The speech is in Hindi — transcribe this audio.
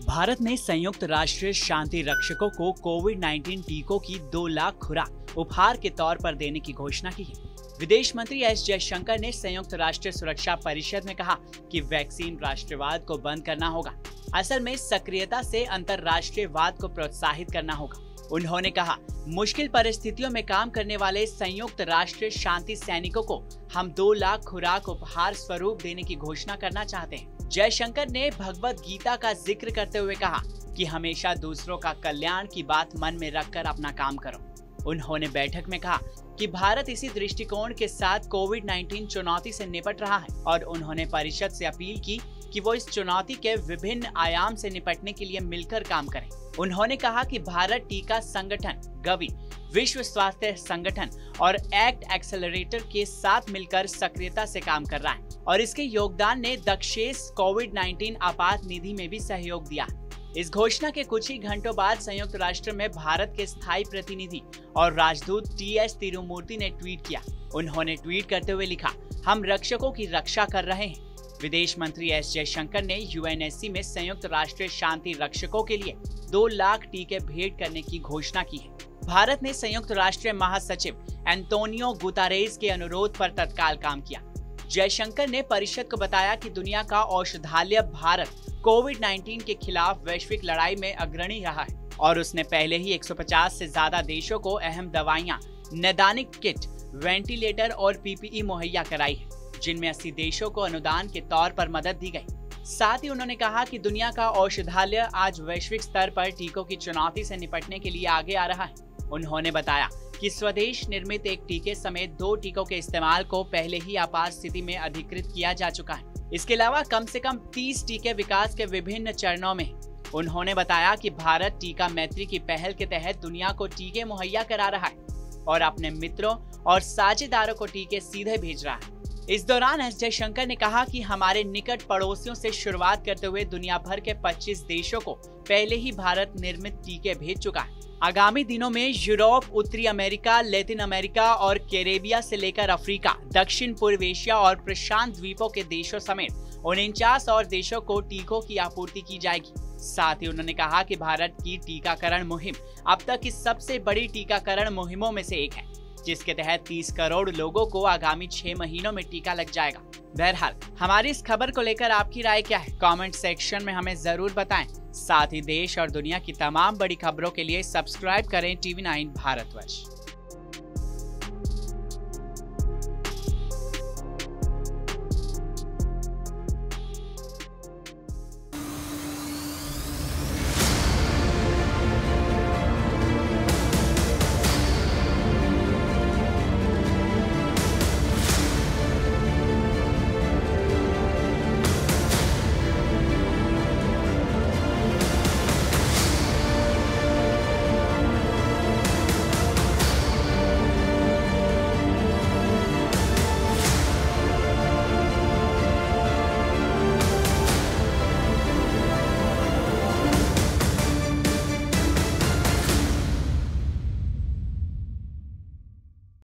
भारत ने संयुक्त राष्ट्र शांति रक्षकों को कोविड-19 टीकों की 2 लाख खुराक उपहार के तौर पर देने की घोषणा की है। विदेश मंत्री एस जयशंकर ने संयुक्त राष्ट्र सुरक्षा परिषद में कहा कि वैक्सीन राष्ट्रवाद को बंद करना होगा। असल में सक्रियता से अंतर्राष्ट्रीयवाद को प्रोत्साहित करना होगा। उन्होंने कहा, मुश्किल परिस्थितियों में काम करने वाले संयुक्त राष्ट्र शांति सैनिकों को हम 2 लाख खुराक उपहार स्वरूप देने की घोषणा करना चाहते हैं। जयशंकर ने भगवत गीता का जिक्र करते हुए कहा कि हमेशा दूसरों का कल्याण की बात मन में रखकर अपना काम करो। उन्होंने बैठक में कहा कि भारत इसी दृष्टिकोण के साथ कोविड-19 चुनौती से निपट रहा है और उन्होंने परिषद से अपील की कि वो इस चुनौती के विभिन्न आयाम से निपटने के लिए मिलकर काम करें। उन्होंने कहा कि भारत टीका संगठन, गवी, विश्व स्वास्थ्य संगठन और एक्ट एक्सेलरेटर के साथ मिलकर सक्रियता से काम कर रहा है और इसके योगदान ने दक्षेस कोविड-19 आपात निधि में भी सहयोग दिया। इस घोषणा के कुछ ही घंटों बाद संयुक्त राष्ट्र में भारत के स्थायी प्रतिनिधि और राजदूत टी.एस. तिरुमूर्ति ने ट्वीट किया। उन्होंने ट्वीट करते हुए लिखा, हम रक्षकों की रक्षा कर रहे हैं। विदेश मंत्री एस जयशंकर ने यूएनएससी में संयुक्त राष्ट्र शांति रक्षकों के लिए 2 लाख टीके भेंट करने की घोषणा की है। भारत ने संयुक्त राष्ट्र महासचिव एंटोनियो गुतारेस के अनुरोध पर तत्काल काम किया। जयशंकर ने परिषद को बताया कि दुनिया का औषधालय भारत कोविड-19 के खिलाफ वैश्विक लड़ाई में अग्रणी रहा है और उसने पहले ही 150 से ज्यादा देशों को अहम दवाइयां, नैदानिक किट, वेंटिलेटर और पीपीई मुहैया कराई है, जिनमें 80 देशों को अनुदान के तौर पर मदद दी गई। साथ ही उन्होंने कहा कि दुनिया का औषधालय आज वैश्विक स्तर पर टीकों की चुनौती से निपटने के लिए आगे आ रहा है। उन्होंने बताया कि स्वदेश निर्मित एक टीके समेत 2 टीकों के इस्तेमाल को पहले ही आपात स्थिति में अधिकृत किया जा चुका है। इसके अलावा कम से कम 30 टीके विकास के विभिन्न चरणों में। उन्होंने बताया कि भारत टीका मैत्री की पहल के तहत दुनिया को टीके मुहैया करा रहा है और अपने मित्रों और साझेदारों को टीके सीधे भेज रहा है। इस दौरान एस जयशंकर ने कहा कि हमारे निकट पड़ोसियों से शुरुआत करते हुए दुनिया भर के 25 देशों को पहले ही भारत निर्मित टीके भेज चुका है। आगामी दिनों में यूरोप, उत्तरी अमेरिका, लैटिन अमेरिका और कैरेबिया से लेकर अफ्रीका, दक्षिण पूर्व एशिया और प्रशांत द्वीपों के देशों समेत 49 और देशों को टीकों की आपूर्ति की जाएगी। साथ ही उन्होंने कहा कि भारत की टीकाकरण मुहिम अब तक की सबसे बड़ी टीकाकरण मुहिमों में से एक है, जिसके तहत 30 करोड़ लोगों को आगामी 6 महीनों में टीका लग जाएगा। बहरहाल, हमारी इस खबर को लेकर आपकी राय क्या है? कमेंट सेक्शन में हमें जरूर बताएं। साथ ही देश और दुनिया की तमाम बड़ी खबरों के लिए सब्सक्राइब करें TV9 भारतवर्ष।